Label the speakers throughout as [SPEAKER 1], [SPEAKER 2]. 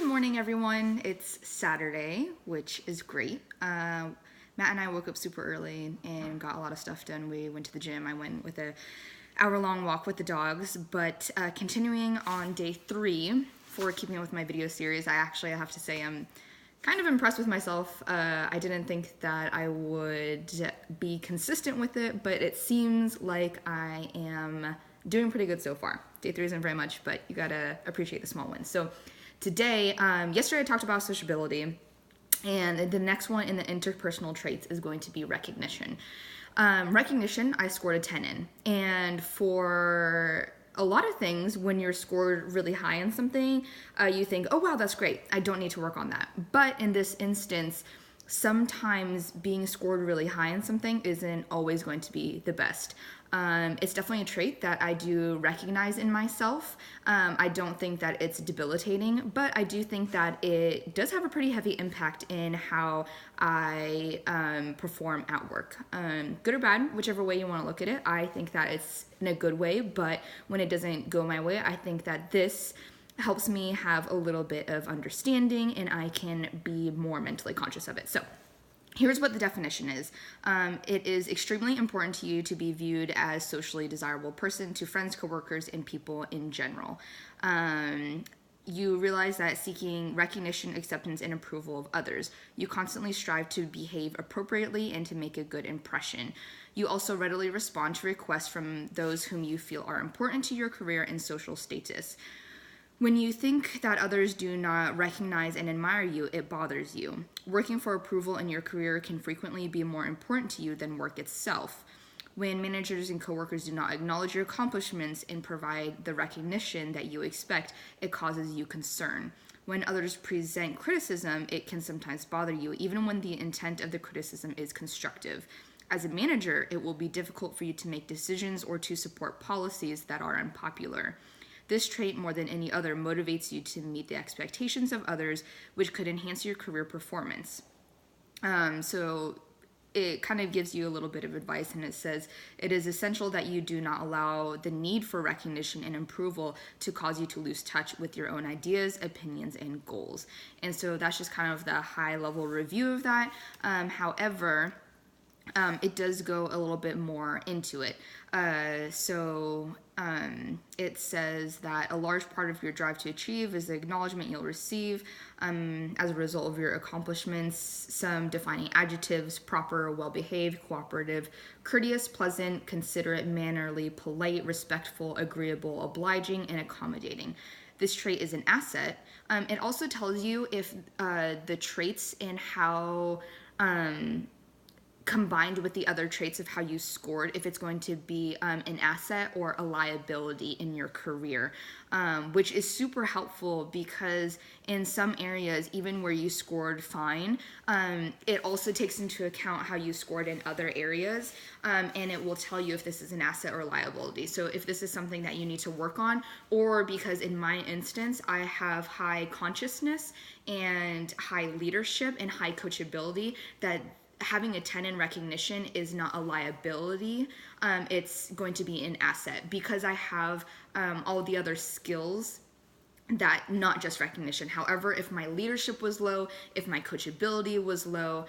[SPEAKER 1] Good morning, everyone. It's Saturday, which is great. Matt and I woke up super early and got a lot of stuff done. We went to the gym. I went with a hour-long walk with the dogs. But continuing on day 3 for keeping up with my video series, I have to say I'm kind of impressed with myself. I didn't think that I would be consistent with it, but it seems like I am doing pretty good so far. Day 3 isn't very much, but you gotta appreciate the small wins. So today, yesterday I talked about sociability, and the next one in the interpersonal traits is going to be recognition. Recognition, I scored a 10 in, and for a lot of things, when you're scored really high in something, you think, oh wow, that's great, I don't need to work on that. But in this instance, sometimes being scored really high in something isn't always going to be the best. It's definitely a trait that I do recognize in myself. I don't think that it's debilitating, but I do think that it does have a pretty heavy impact in how I perform at work. Good or bad, whichever way you want to look at it. I think that it's in a good way, but when it doesn't go my way, I think that this helps me have a little bit of understanding and I can be more mentally conscious of it. So here's what the definition is. It is extremely important to you to be viewed as socially desirable person to friends, coworkers, and people in general. You realize that seeking recognition, acceptance, and approval of others. You constantly strive to behave appropriately and to make a good impression. You also readily respond to requests from those whom you feel are important to your career and social status. When you think that others do not recognize and admire you, it bothers you. Working for approval in your career can frequently be more important to you than work itself. When managers and coworkers do not acknowledge your accomplishments and provide the recognition that you expect, it causes you concern. When others present criticism, it can sometimes bother you, even when the intent of the criticism is constructive. As a manager, it will be difficult for you to make decisions or to support policies that are unpopular. This trait, more than any other, motivates you to meet the expectations of others, which could enhance your career performance. So it kind of gives you a little bit of advice, and it says, it is essential that you do not allow the need for recognition and approval to cause you to lose touch with your own ideas, opinions, and goals. And so that's just kind of the high-level review of that. However, it does go a little bit more into it. It says that a large part of your drive to achieve is the acknowledgement you'll receive as a result of your accomplishments. Some defining adjectives: proper, well-behaved, cooperative, courteous, pleasant, considerate, mannerly, polite, respectful, agreeable, obliging, and accommodating. This trait is an asset. It also tells you if the traits and how combined with the other traits of how you scored, if it's going to be an asset or a liability in your career, which is super helpful because in some areas, even where you scored fine, it also takes into account how you scored in other areas, and it will tell you if this is an asset or liability. So if this is something that you need to work on, or because in my instance, I have high consciousness and high leadership and high coachability, that having a 10 in recognition is not a liability. It's going to be an asset because I have all the other skills that, not just recognition. However, if my leadership was low, if my coachability was low,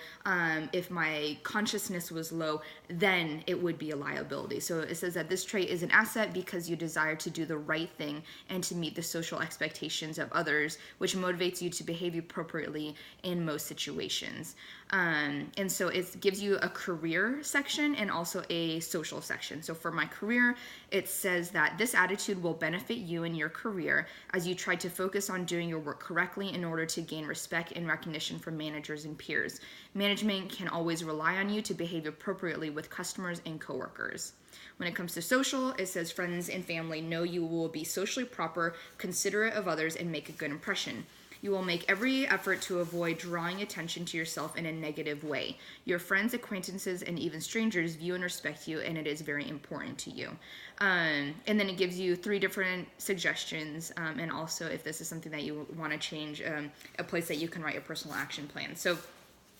[SPEAKER 1] if my consciousness was low, then it would be a liability. So it says that this trait is an asset because you desire to do the right thing and to meet the social expectations of others, which motivates you to behave appropriately in most situations. And so it gives you a career section and also a social section. So for my career, it says that this attitude will benefit you in your career as you try to focus on doing your work correctly in order to gain respect and recognition from managers and peers. Management can always rely on you to behave appropriately with customers and coworkers. When it comes to social, it says friends and family know you will be socially proper, considerate of others, and make a good impression. You will make every effort to avoid drawing attention to yourself in a negative way. Your friends, acquaintances, and even strangers view and respect you, and it is very important to you. And then it gives you 3 different suggestions, and also if this is something that you want to change, a place that you can write a personal action plan. So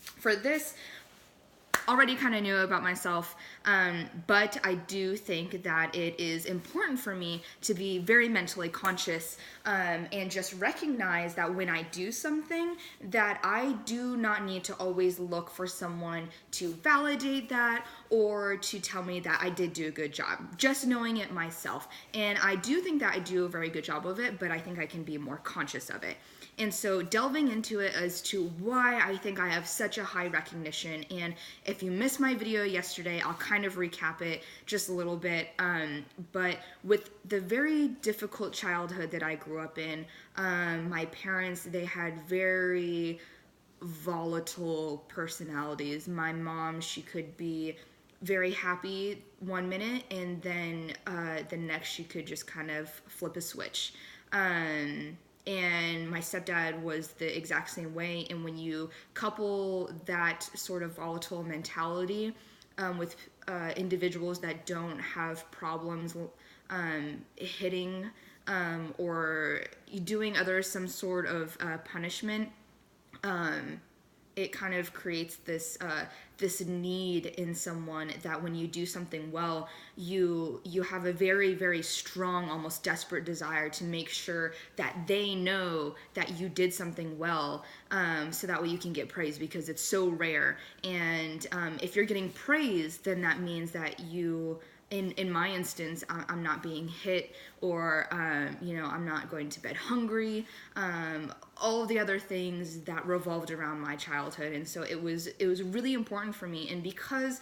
[SPEAKER 1] for this, already kind of knew about myself, but I do think that it is important for me to be very mentally conscious, and just recognize that when I do something, that I do not need to always look for someone to validate that or to tell me that I did do a good job. Just knowing it myself. And I do think that I do a very good job of it, but I think I can be more conscious of it. And so delving into it as to why I think I have such a high recognition. And if you missed my video yesterday, I'll kind of recap it just a little bit. But with the very difficult childhood that I grew up in, my parents, they had very volatile personalities. My mom, she could be very happy one minute, and then the next she could just kind of flip a switch. And my stepdad was the exact same way. And when you couple that sort of volatile mentality with individuals that don't have problems hitting or doing some sort of punishment, it kind of creates this this need in someone that when you do something well, you have a very, very strong, almost desperate desire to make sure that they know that you did something well, so that way you can get praise, because it's so rare. And if you're getting praise, then that means that you, in my instance, I'm not being hit, or I'm not going to bed hungry, all of the other things that revolved around my childhood. And so it was really important for me. And because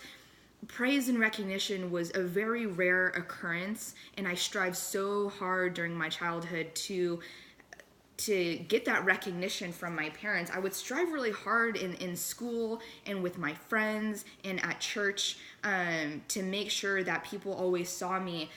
[SPEAKER 1] praise and recognition was a very rare occurrence, and I strived so hard during my childhood to get that recognition from my parents, I would strive really hard in school and with my friends and at church, to make sure that people always saw me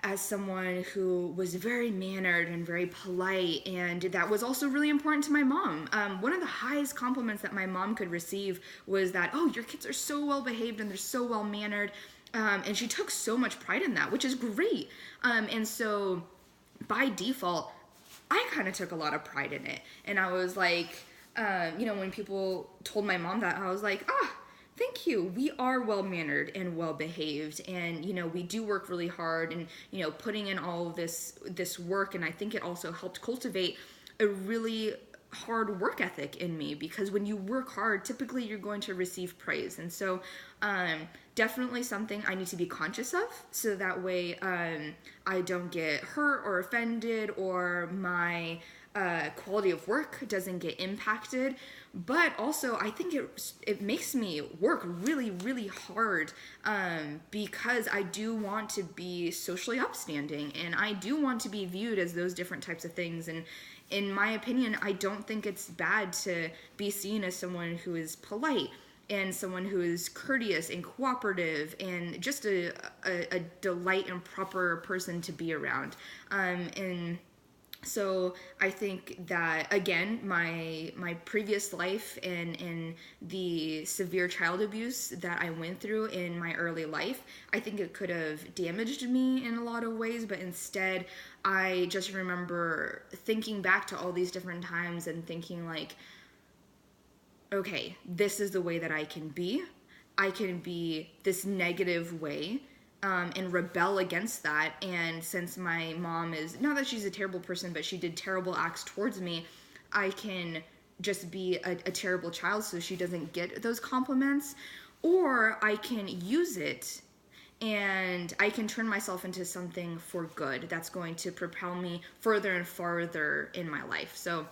[SPEAKER 1] as someone who was very mannered and very polite. And that was also really important to my mom. One of the highest compliments that my mom could receive was that, oh, your kids are so well behaved and they're so well mannered. And she took so much pride in that, which is great. And so by default, I kind of took a lot of pride in it. And I was like, when people told my mom that, I was like, thank you. We are well-mannered and well-behaved, and, we do work really hard, and, putting in all of this work. And I think it also helped cultivate a really hard work ethic in me, because when you work hard, typically you're going to receive praise. And so definitely something I need to be conscious of, so that way I don't get hurt or offended, or my quality of work doesn't get impacted. But also, I think it makes me work really, really hard, because I do want to be socially upstanding, and I do want to be viewed as those different types of things. And in my opinion, I don't think it's bad to be seen as someone who is polite, and someone who is courteous and cooperative, and just a delight and proper person to be around. And so I think that, again, my previous life and the severe child abuse that I went through in my early life, I think it could have damaged me in a lot of ways. But instead, I just remember thinking back to all these different times and thinking like, okay, this is the way that I can be. I can be this negative way, and rebel against that. And since my mom is, not that she's a terrible person, but she did terrible acts towards me, I can just be a terrible child so she doesn't get those compliments. Or I can use it and I can turn myself into something for good that's going to propel me further and farther in my life. So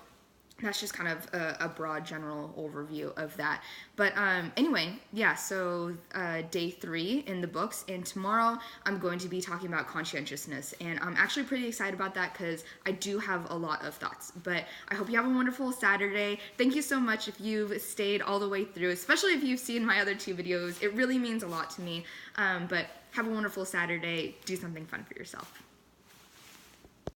[SPEAKER 1] that's just kind of a broad general overview of that. But anyway, yeah, so day 3 in the books, and tomorrow I'm going to be talking about conscientiousness, and I'm actually pretty excited about that because I do have a lot of thoughts. But I hope you have a wonderful Saturday. Thank you so much if you've stayed all the way through, especially if you've seen my other 2 videos. It really means a lot to me. But have a wonderful Saturday. Do something fun for yourself.